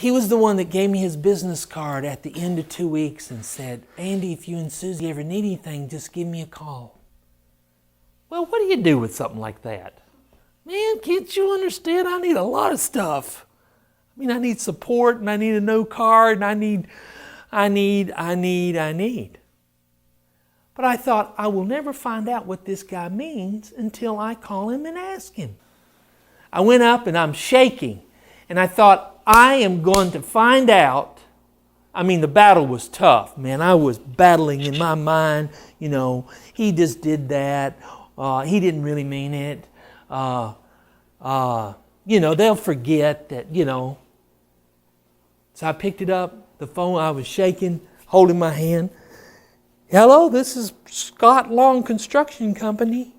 He was the one that gave me his business card at the end of 2 weeks and said, Andy, if you and Susie ever need anything, just give me a call. Well, what do you do with something like that? Man, can't you understand? I need a lot of stuff. I mean, I need support, and I need a new card, and I need. But I thought, I will never find out what this guy means until I call him and ask him. I went up and I'm shaking, and I thought, I am going to find out. I mean, the battle was tough, man. I was battling in my mind, he just did that. He didn't really mean it. They'll forget that, So I picked it up, the phone, I was shaking, holding my hand. Hello, this is Scott Long Construction Company.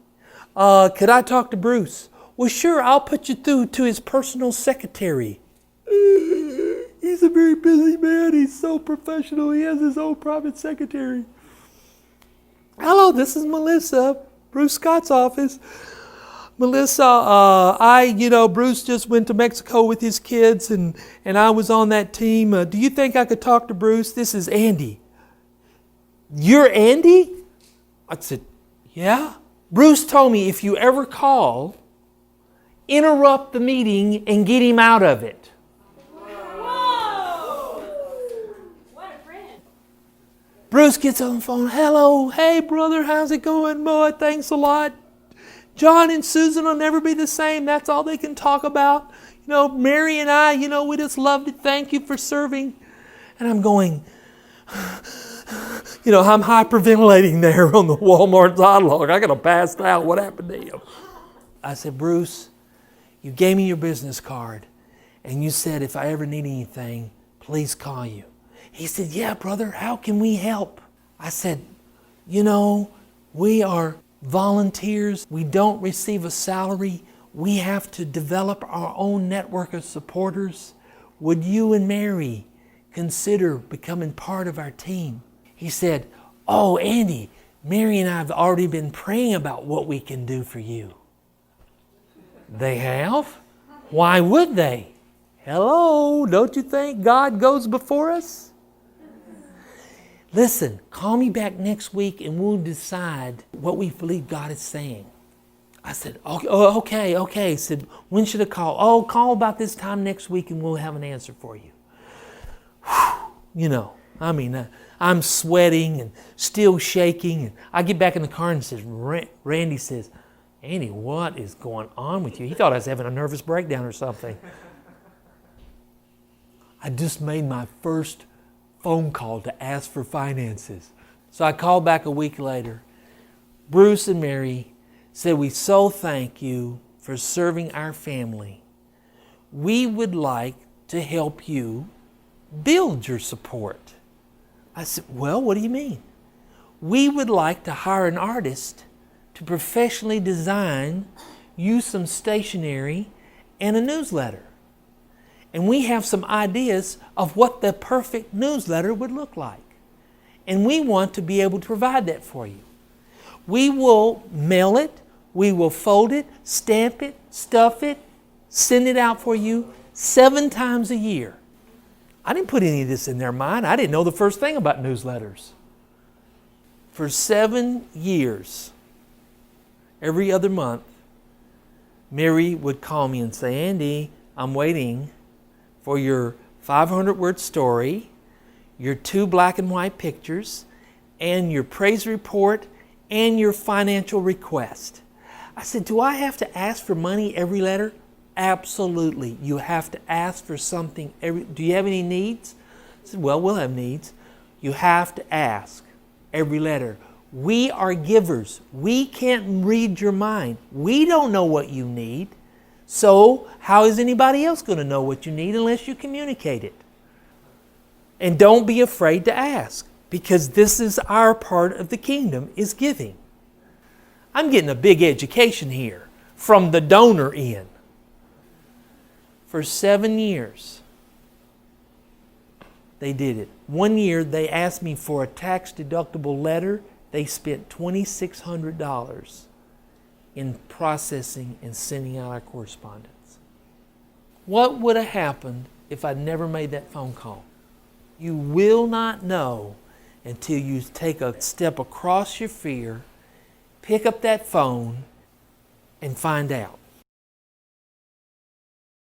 Could I talk to Bruce? Well, sure, I'll put you through to his personal secretary. He's a very busy man. He's so professional. He has his own private secretary. Hello, this is Melissa, Bruce Scott's office. Melissa, Bruce just went to Mexico with his kids, and I was on that team. Do you think I could talk to Bruce? This is Andy. You're Andy? I said, yeah. Bruce told me if you ever call, interrupt the meeting and get him out of it. Whoa! What a friend. Bruce gets on the phone. Hello, hey brother, how's it going? Boy, thanks a lot. John and Susan will never be the same. That's all they can talk about. Mary and I, we just love to thank you for serving. And I'm going, I'm hyperventilating there on the Walmart sidewalk. I got to pass out. What happened to him? I said, Bruce, you gave me your business card, and you said if I ever need anything, please call you. He said, yeah, brother, how can we help? I said, we are volunteers. We don't receive a salary. We have to develop our own network of supporters. Would you and Mary consider becoming part of our team? He said, oh, Andy, Mary and I have already been praying about what we can do for you. They have? Why would they? Hello, don't you think God goes before us? Listen, call me back next week and we'll decide what we believe God is saying. I said, okay. He said, when should I call? Oh, call about this time next week and we'll have an answer for you. I'm sweating and still shaking. And I get back in the car and says, Randy says, Andy, what is going on with you? He thought I was having a nervous breakdown or something. I just made my first phone call to ask for finances. So I called back a week later. Bruce and Mary said, we so thank you for serving our family. We would like to help you build your support. I said, well, what do you mean? We would like to hire an artist to professionally design you some stationery and a newsletter. And we have some ideas of what the perfect newsletter would look like. And we want to be able to provide that for you. We will mail it, we will fold it, stamp it, stuff it, send it out for you 7 times a year. I didn't put any of this in their mind. I didn't know the first thing about newsletters. For 7 years, every other month, Mary would call me and say, Andy, I'm waiting for your 500-word story, your 2 black and white pictures, and your praise report, and your financial request. I said, do I have to ask for money every letter? Absolutely. You have to ask for something. Do you have any needs? I said, well, we'll have needs. You have to ask every letter. We are givers. We can't read your mind. We don't know what you need. So how is anybody else going to know what you need unless you communicate it? And don't be afraid to ask, because this is our part of the kingdom, is giving. I'm getting a big education here from the donor end. For 7 years, they did it. 1 year, they asked me for a tax-deductible letter. They spent $2,600 in processing and sending out our correspondence. What would have happened if I never made that phone call. You will not know until you take a step across your fear, pick up that phone, and find out.